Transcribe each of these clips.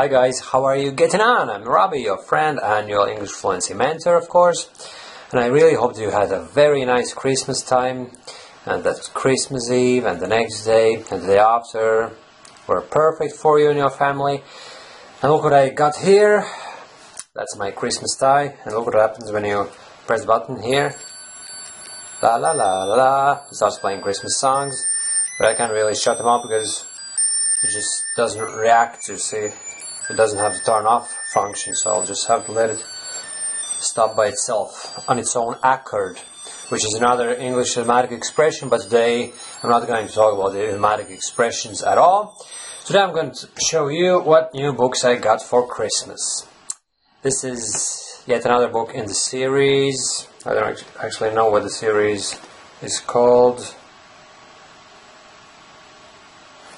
Hi guys, how are you getting on? I'm Robbie, your friend and your English fluency mentor, of course. And I really hope you had a very nice Christmas time, and that Christmas Eve and the next day and the day after were perfect for you and your family. And look what I got here. That's my Christmas tie. And look what happens when you press the button here. La la la la la. It starts playing Christmas songs. But I can't really shut them up because it just doesn't react, you see. It doesn't have the turn off function, so I'll just have to let it stop by itself on its own accord, which is another English idiomatic expression, but today I'm not going to talk about the idiomatic expressions at all. Today I'm going to show you what new books I got for Christmas. This is yet another book in the series. I don't actually know what the series is called.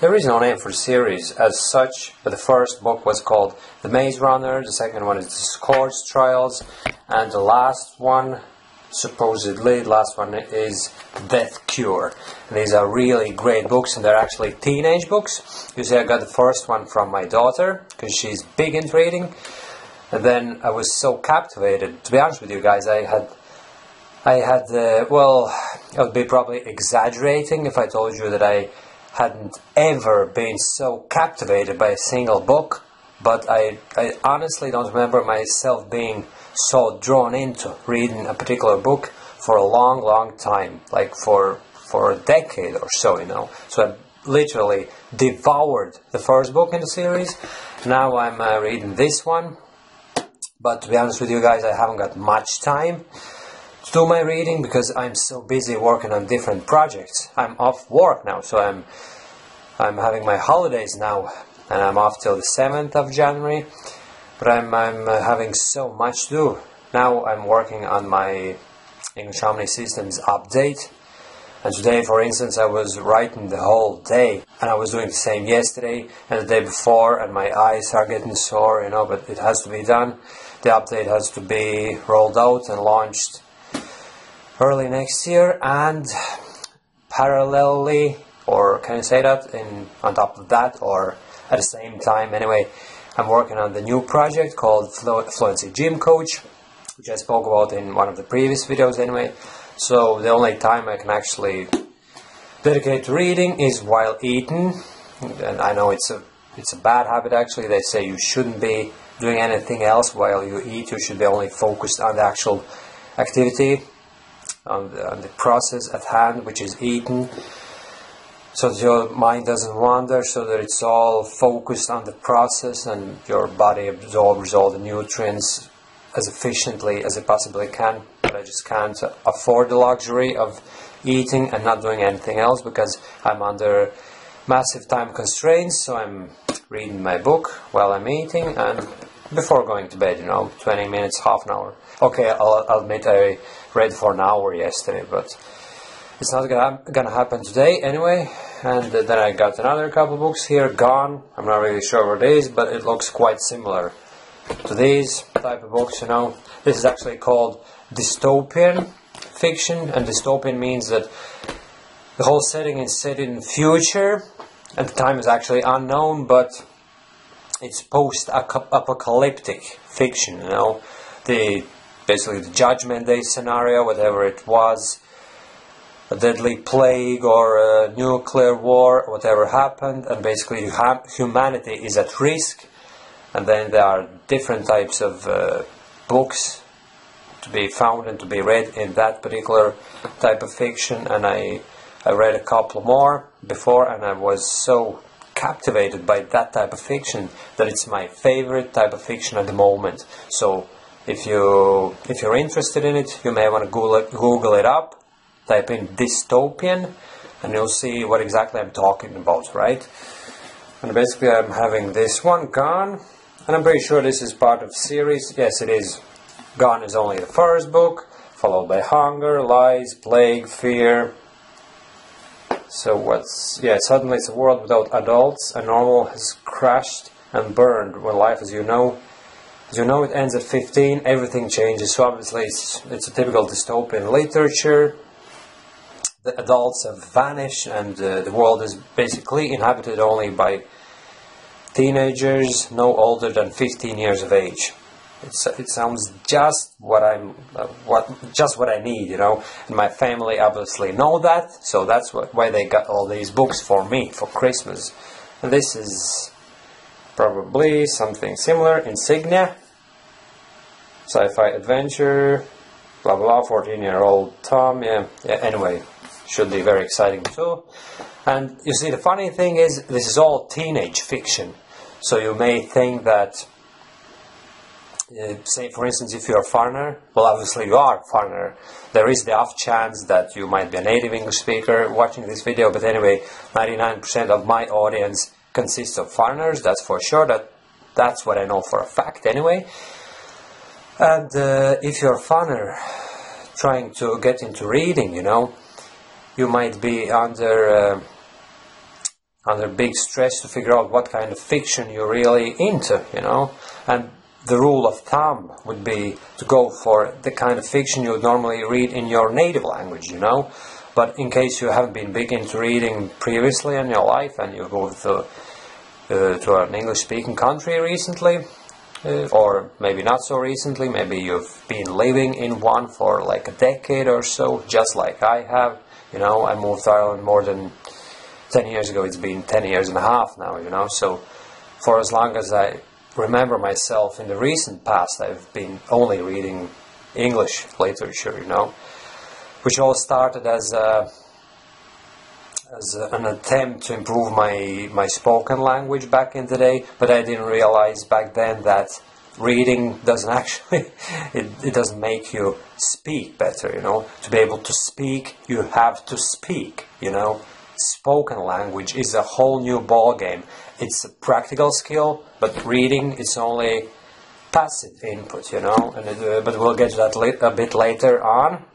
There is no name for the series as such, but the first book was called The Maze Runner, the second one is The Scourge Trials, and the last one, supposedly, the last one is Death Cure. And these are really great books, and they're actually teenage books. You see, I got the first one from my daughter, because she's big into reading, and then I was so captivated. To be honest with you guys, I would be probably exaggerating if I told you that I hadn't ever been so captivated by a single book, but I honestly don't remember myself being so drawn into reading a particular book for a long time, like for a decade or so, you know. So I literally devoured the first book in the series. Now I'm reading this one, but to be honest with you guys, I haven't got much time to do my reading because I'm so busy working on different projects. I'm off work now, so I'm having my holidays now, and I'm off till the 7th of January, but I'm having so much to do. Now I'm working on my English Harmony Systems update, and today, for instance, I was writing the whole day, and I was doing the same yesterday and the day before, and my eyes are getting sore, you know, but it has to be done. The update has to be rolled out and launched early next year, and parallelly, or can you say that, on top of that, or at the same time, anyway, I'm working on the new project called Fluency Gym Coach, which I spoke about in one of the previous videos anyway. So the only time I can actually dedicate to reading is while eating, and I know it's a bad habit actually. They say you shouldn't be doing anything else while you eat. You should be only focused on the actual activity, on the process at hand, which is eating, so that your mind doesn't wander, so that it's all focused on the process and your body absorbs all the nutrients as efficiently as it possibly can. But I just can't afford the luxury of eating and not doing anything else because I'm under massive time constraints. So I'm reading my book while I'm eating and before going to bed, you know, 20 minutes, half an hour. Okay, I'll admit I read for an hour yesterday, but it's not gonna happen today anyway. And then I got another couple books here, Gone. I'm not really sure what it is, but it looks quite similar to these type of books, you know. This is actually called Dystopian fiction, and dystopian means that the whole setting is set in the future, and the time is actually unknown, but it's post-apocalyptic fiction, you know. Basically the Judgment Day scenario, whatever it was, a deadly plague or a nuclear war, whatever happened, and basically humanity is at risk. And then there are different types of books to be found and to be read in that particular type of fiction, and I read a couple more before, and I was so captivated by that type of fiction that it's my favorite type of fiction at the moment. So if you're interested in it, you may want to Google it up, type in dystopian, and you'll see what exactly I'm talking about, right? And basically I'm having this one, Gone, and I'm pretty sure this is part of series. Yes, it is. Gone is only the first book, followed by Hunger, Lies, Plague, Fear. So suddenly it's a world without adults, and normal has crashed and burned when life as you know it ends at 15, everything changes. So obviously it's a typical dystopian literature. The adults have vanished, and the world is basically inhabited only by teenagers no older than 15 years of age. It sounds just what I need, you know. And my family obviously know that, so that's why they got all these books for me for Christmas. And this is probably something similar. Insignia, sci-fi adventure, blah blah. 14-year-old Tom. Yeah. Anyway, should be very exciting too. And you see, the funny thing is, this is all teenage fiction. So you may think that, say for instance, if you're a foreigner, well obviously you are a foreigner, there is the off chance that you might be a native English speaker watching this video, but anyway, 99% of my audience consists of foreigners, that's for sure, that's what I know for a fact anyway. And if you're a foreigner trying to get into reading, you know, you might be under big stress to figure out what kind of fiction you're really into, you know. And the rule of thumb would be to go for the kind of fiction you would normally read in your native language, you know. But in case you haven't been big into reading previously in your life and you go to an English-speaking country recently, or maybe not so recently, maybe you've been living in one for like a decade or so, just like I have, you know. I moved to Ireland more than 10 years ago. It's been 10 years and a half now, you know. So for as long as I remember myself in the recent past, I've been only reading English literature, you know, which all started as an attempt to improve my spoken language back in the day, but I didn't realize back then that reading doesn't actually, it doesn't make you speak better, you know. To be able to speak, you have to speak, you know. Spoken language is a whole new ball game. It's a practical skill, but reading, it's only passive input, you know. And but we'll get to that a bit later on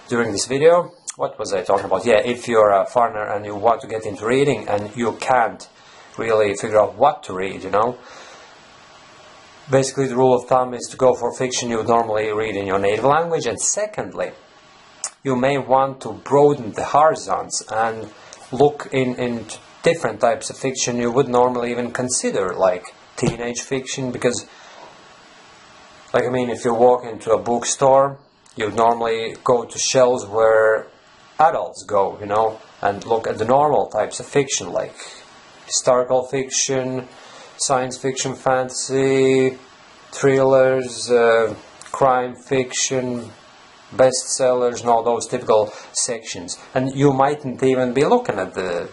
during this video. What was I talking about? Yeah, if you're a foreigner and you want to get into reading and you can't really figure out what to read, you know. Basically, the rule of thumb is to go for fiction you would normally read in your native language. And secondly, you may want to broaden the horizons and look in different types of fiction you would normally even consider, like teenage fiction, because, like, I mean, if you walk into a bookstore, you'd normally go to shelves where adults go, you know, and look at the normal types of fiction, like historical fiction, science fiction, fantasy, thrillers, crime fiction, bestsellers, and all those typical sections. And you mightn't even be looking at the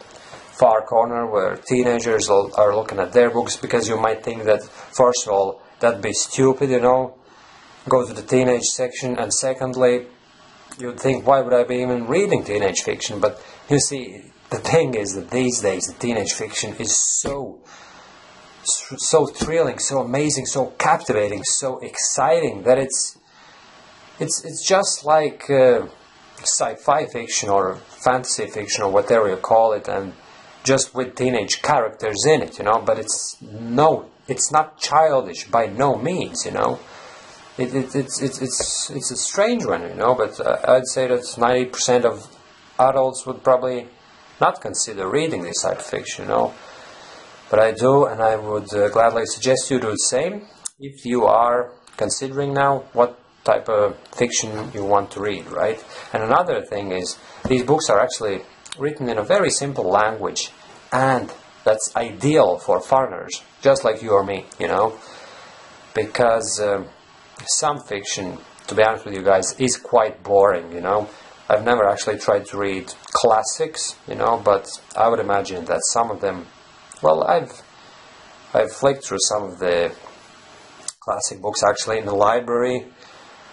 far corner where teenagers are looking at their books, because you might think that, first of all, that'd be stupid, you know, go to the teenage section, and secondly, you'd think, why would I be even reading teenage fiction? But you see, the thing is that these days the teenage fiction is so thrilling, so amazing, so captivating, so exciting that it's just like sci-fi fiction or fantasy fiction or whatever you call it, and just with teenage characters in it, you know. But it's not childish by no means, you know. It's a strange one, you know. But I'd say that 90% of adults would probably not consider reading this type of fiction, you know. But I do, and I would gladly suggest you do the same if you are considering now what type of fiction you want to read, right? And another thing is, these books are actually written in a very simple language, and that's ideal for foreigners, just like you or me, you know, because some fiction, to be honest with you guys, is quite boring, you know. I've never actually tried to read classics, you know, but I would imagine that some of them, well, I've flicked through some of the classic books actually in the library.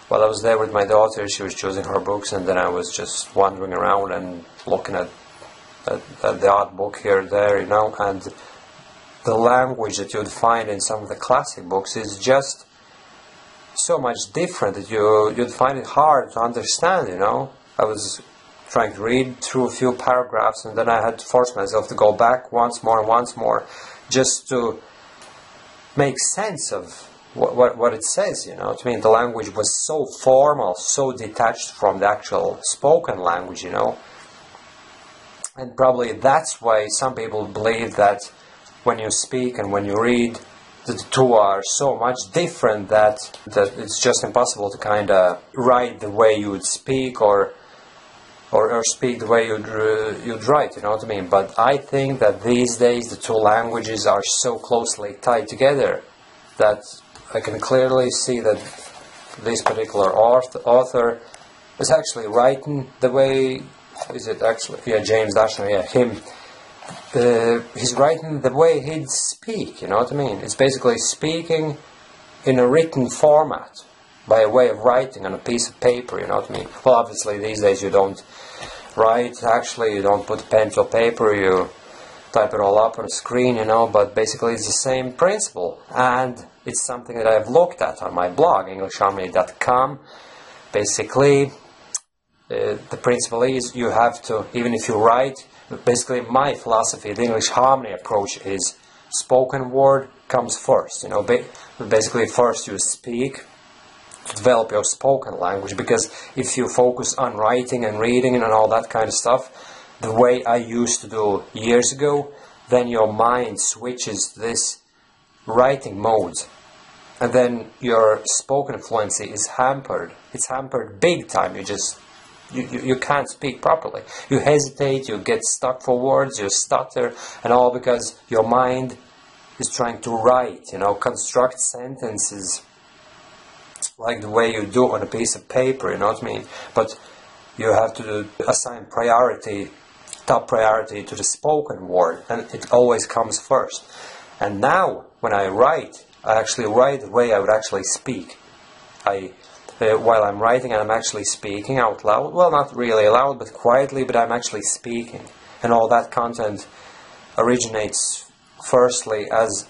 While I was there with my daughter, she was choosing her books, and then I was just wandering around and looking at the odd book here and there, you know. And the language that you'd find in some of the classic books is just so much different that you'd find it hard to understand, you know. I was trying to read through a few paragraphs, and then I had to force myself to go back once more and once more just to make sense of what it says, you know. To me, the language was so formal, so detached from the actual spoken language, you know. And probably that's why some people believe that when you speak and when you read, the two are so much different that it's just impossible to kind of write the way you would speak or speak the way you'd write, you know what I mean? But I think that these days the two languages are so closely tied together that I can clearly see that this particular author is actually writing the way, is it actually, yeah, James Dashner, yeah, him. He's writing the way he'd speak, you know what I mean? It's basically speaking in a written format by a way of writing on a piece of paper, you know what I mean? Well, obviously these days you don't write, actually, you don't put pen to paper, you type it all up on a screen, you know, but basically it's the same principle. And it's something that I've looked at on my blog, EnglishHarmony.com. Basically, the principle is you have to, even if you write, basically my philosophy, the English harmony approach is spoken word comes first, you know, basically first you speak to develop your spoken language, because if you focus on writing and reading and all that kind of stuff, the way I used to do years ago, then your mind switches to this writing mode, and then your spoken fluency is hampered. It's hampered big time. You can't speak properly. You hesitate, you get stuck for words, you stutter, and all because your mind is trying to write, you know, construct sentences like the way you do on a piece of paper, you know what I mean? But you have to assign priority, top priority to the spoken word, and it always comes first. And now, when I write, I actually write the way I would actually speak. While I'm writing, and I'm actually speaking out loud. Well, not really loud, but quietly, but I'm actually speaking. And all that content originates firstly as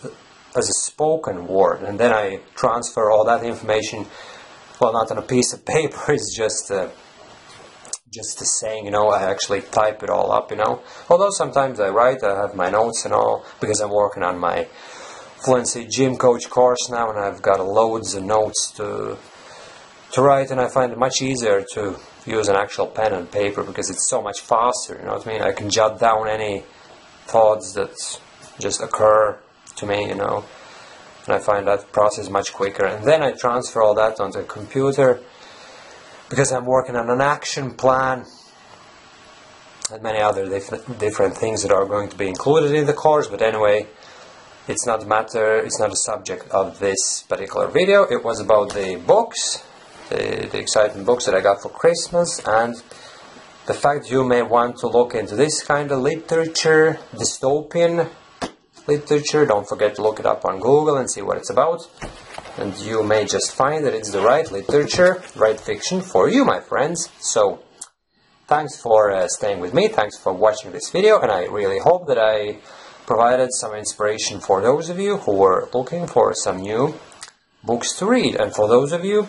a spoken word, and then I transfer all that information, well, not on a piece of paper, it's just a saying, you know, I actually type it all up, you know. Although sometimes I write, I have my notes and all, because I'm working on my Fluency Gym Coach course now, and I've got loads of notes to write, and I find it much easier to use an actual pen and paper because it's so much faster, you know what I mean? I can jot down any thoughts that just occur to me, you know, and I find that process much quicker. And then I transfer all that onto a computer because I'm working on an action plan and many other different things that are going to be included in the course. But anyway, it's not a matter, it's not a subject of this particular video. It was about the books, the exciting books that I got for Christmas, and the fact you may want to look into this kind of literature, dystopian literature. Don't forget to look it up on Google and see what it's about, and you may just find that it's the right literature, right fiction for you, my friends. So thanks for staying with me, thanks for watching this video, and I really hope that I provided some inspiration for those of you who were looking for some new books to read, and for those of you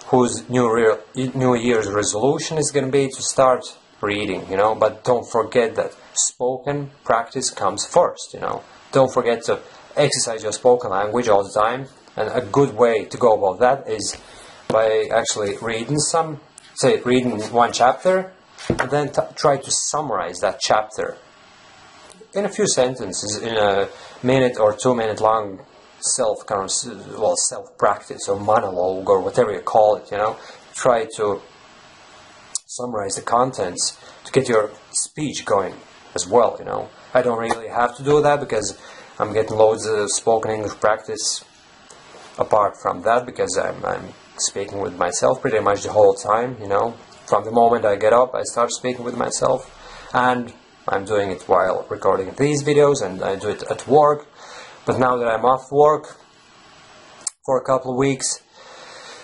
whose New Year's resolution is going to be to start reading, you know. But don't forget that spoken practice comes first, you know. Don't forget to exercise your spoken language all the time, and a good way to go about that is by actually reading reading one chapter, and then try to summarize that chapter in a few sentences, in a minute or 2 minute long self practice or monologue or whatever you call it, you know. Try to summarize the contents to get your speech going as well, you know. I don't really have to do that because I'm getting loads of spoken English practice apart from that, because I'm speaking with myself pretty much the whole time, you know. From the moment I get up, I start speaking with myself, and I'm doing it while recording these videos, and I do it at work. But now that I'm off work for a couple of weeks,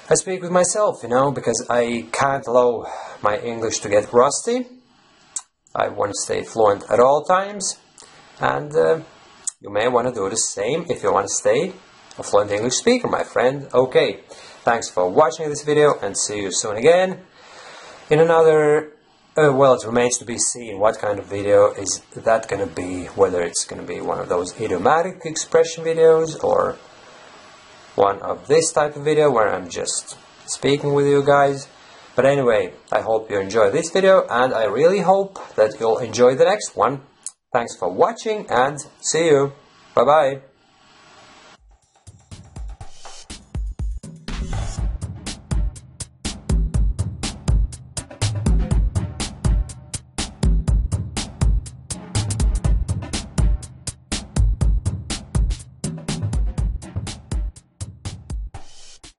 I speak with myself, you know, because I can't allow my English to get rusty. I want to stay fluent at all times, and you may want to do the same if you want to stay a fluent English speaker, my friend. Okay, thanks for watching this video, and see you soon again in another. Well, it remains to be seen what kind of video is that going to be, whether it's going to be one of those idiomatic expression videos or one of this type of video where I'm just speaking with you guys. But anyway, I hope you enjoy this video, and I really hope that you'll enjoy the next one. Thanks for watching, and see you! Bye bye.